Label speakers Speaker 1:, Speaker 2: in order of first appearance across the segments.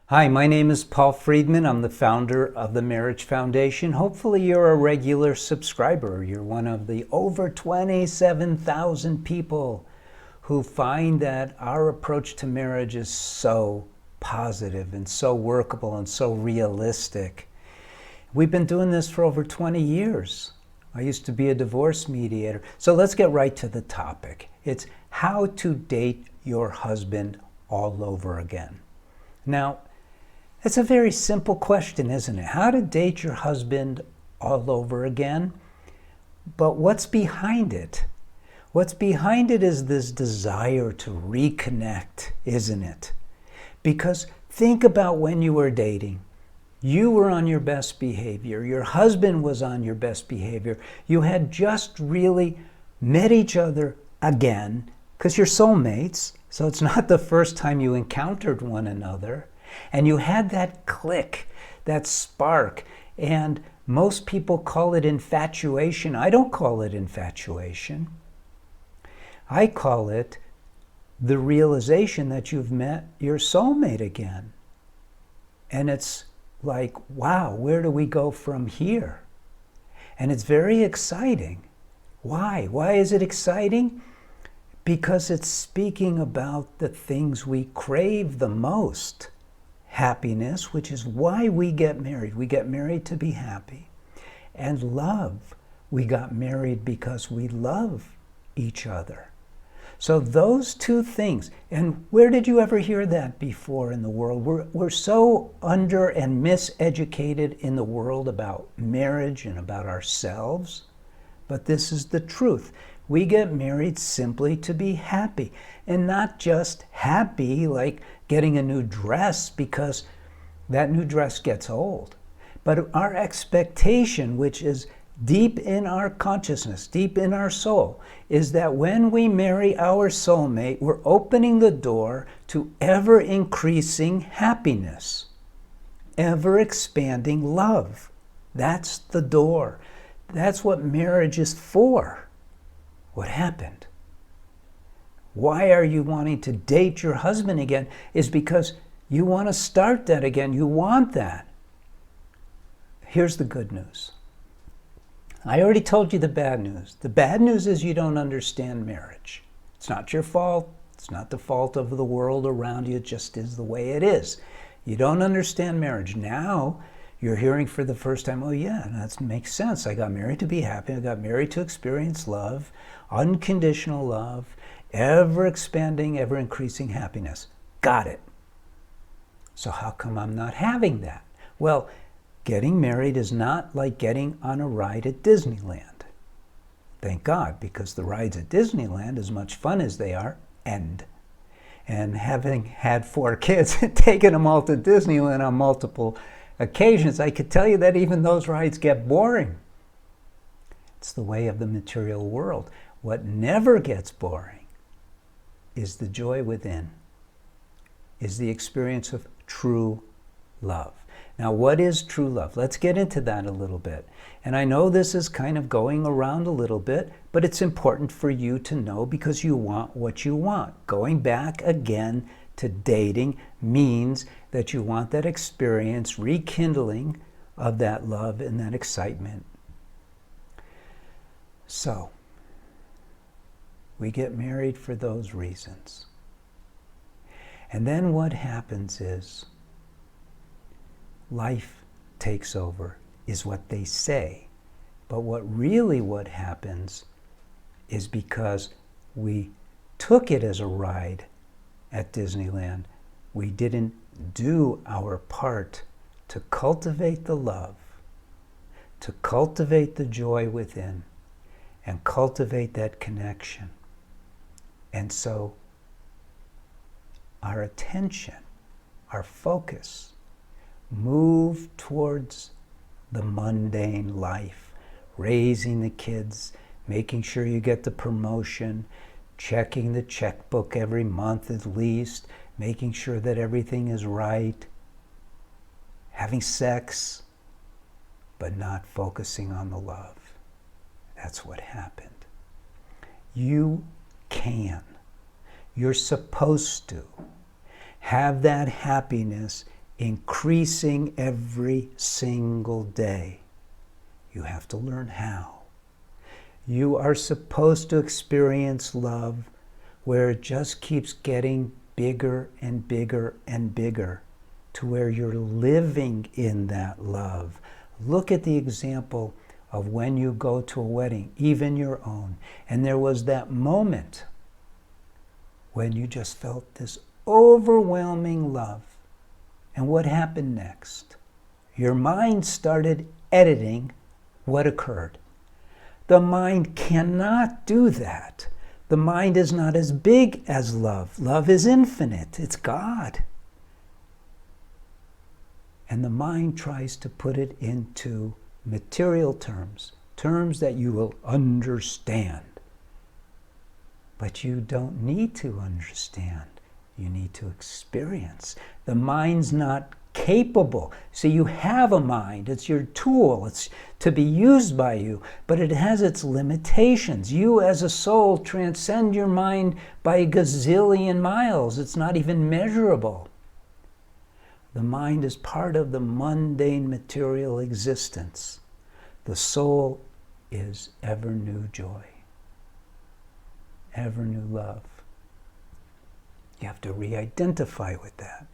Speaker 1: Hi, my name is Paul Friedman. I'm the founder of the Marriage Foundation. Hopefully you're a regular subscriber. You're one of the over 27,000 people who find that our approach to marriage is so positive and so workable and so realistic. We've been doing this for over 20 years. I used to be a divorce mediator. So let's get right to the topic. It's how to date your husband all over again. Now, it's a very simple question, isn't it? How to date your husband all over again? But what's behind it? What's behind it is this desire to reconnect, isn't it? Because think about when you were dating. You were on your best behavior. Your husband was on your best behavior. You had just really met each other again, because you're soulmates, so it's not the first time you encountered one another. And you had that click, that spark, and most people call it infatuation. I don't call it infatuation. I call it the realization that you've met your soulmate again. And it's like, wow, where do we go from here? And it's very exciting. Why? Why is it exciting? Because it's speaking about the things we crave the most. Happiness, which is why we get married. We get married to be happy. And love. We got married because we love each other. So those two things, and where did you ever hear that before in the world? We're so under and miseducated in the world about marriage and about ourselves. But this is the truth. We get married simply to be happy. And not just happy like getting a new dress because that new dress gets old. But our expectation, which is deep in our consciousness, deep in our soul, is that when we marry our soulmate, we're opening the door to ever-increasing happiness, ever-expanding love. That's the door. That's what marriage is for. What happened? Why are you wanting to date your husband again? Is because you want to start that again. You want that. Here's the good news. I already told you the bad news. The bad news is you don't understand marriage. It's not your fault. It's not the fault of the world around you. It just is the way it is. You don't understand marriage. Now you're hearing for the first time, oh yeah, that makes sense. I got married to be happy. I got married to experience love, unconditional love, ever-expanding, ever-increasing happiness. Got it. So how come I'm not having that? Well, getting married is not like getting on a ride at Disneyland. Thank God, because the rides at Disneyland, as much fun as they are, end. And having had 4 kids and taken them all to Disneyland on multiple occasions, I could tell you that even those rides get boring. It's the way of the material world. What never gets boring is the joy within, is the experience of true love. Now, what is true love? Let's get into that a little bit. And I know this is kind of going around a little bit, but it's important for you to know because you want what you want. Going back again to dating means that you want that experience, rekindling of that love and that excitement. So, we get married for those reasons. And then what happens is life takes over, is what they say. But what happens is because we took it as a ride at Disneyland, we didn't do our part to cultivate the love, to cultivate the joy within, and cultivate that connection. And so our attention, our focus, move towards the mundane life, raising the kids, making sure you get the promotion, checking the checkbook every month at least, making sure that everything is right, having sex, but not focusing on the love. That's what happened. You can. You're supposed to have that happiness increasing every single day. You have to learn how. You are supposed to experience love where it just keeps getting bigger and bigger and bigger, to where you're living in that love. Look at the example of when you go to a wedding, even your own, and there was that moment when you just felt this overwhelming love. And what happened next? Your mind started editing what occurred. The mind cannot do that. The mind is not as big as love. Love is infinite. It's God. And the mind tries to put it into material terms, terms that you will understand. But you don't need to understand. You need to experience. The mind's not capable. See, you have a mind. It's your tool. It's to be used by you, but it has its limitations. You as a soul transcend your mind by a gazillion miles. It's not even measurable. The mind is part of the mundane material existence. The soul is ever new joy, ever new love. You have to re-identify with that.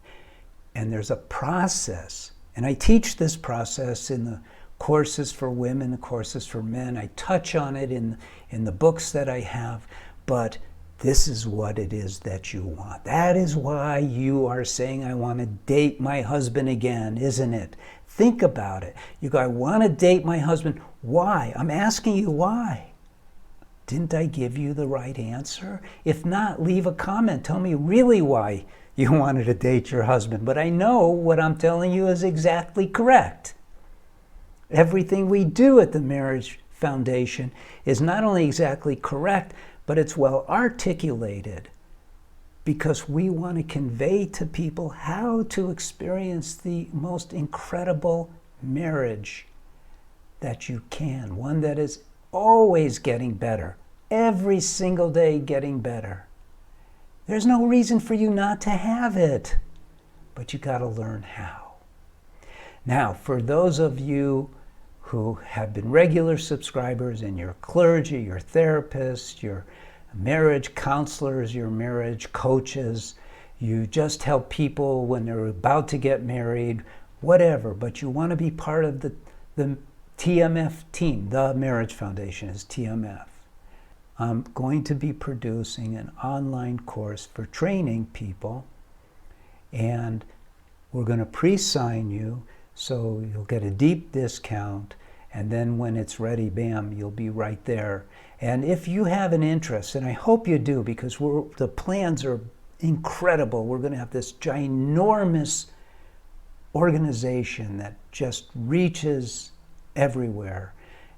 Speaker 1: And there's a process. And I teach this process in the courses for women, the courses for men. I touch on it in the books that I have. But this is what it is that you want. That is why you are saying, I want to date my husband again, isn't it? Think about it. You go, I want to date my husband. Why? I'm asking you why. Didn't I give you the right answer? If not, leave a comment. Tell me really why you wanted to date your husband. But I know what I'm telling you is exactly correct. Everything we do at the Marriage Foundation is not only exactly correct, but it's well articulated, because we want to convey to people how to experience the most incredible marriage that you can. One that is always getting better, every single day getting better. There's no reason for you not to have it, but you got to learn how. Now, for those of you who have been regular subscribers and your clergy, your therapists, your marriage counselors, your marriage coaches, you just help people when they're about to get married, whatever, but you want to be part of the TMF team. The Marriage Foundation is TMF. I'm going to be producing an online course for training people, and we're going to pre-sign you so you'll get a deep discount, and then when it's ready, bam, you'll be right there. And if you have an interest, and I hope you do, because the plans are incredible. We're going to have this ginormous organization that just reaches everywhere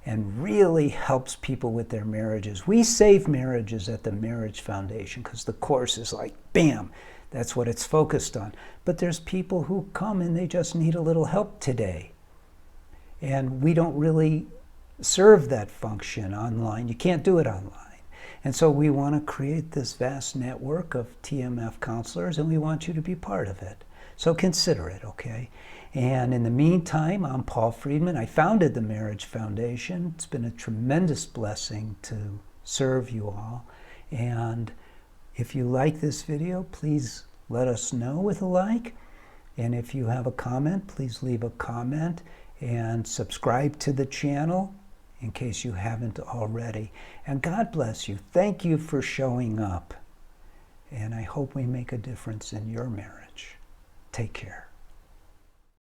Speaker 1: and really helps people with their marriages. We save marriages at the Marriage Foundation because the course is like, bam, that's what it's focused on. But there's people who come and they just need a little help today. And we don't really serve that function online. You can't do it online. And so we want to create this vast network of TMF counselors, and we want you to be part of it. So consider it, okay? And in the meantime, I'm Paul Friedman. I founded the Marriage Foundation. It's been a tremendous blessing to serve you all. And if you like this video, please let us know with a like. And if you have a comment, please leave a comment and subscribe to the channel in case you haven't already. And God bless you. Thank you for showing up. And I hope we make a difference in your marriage. Take care.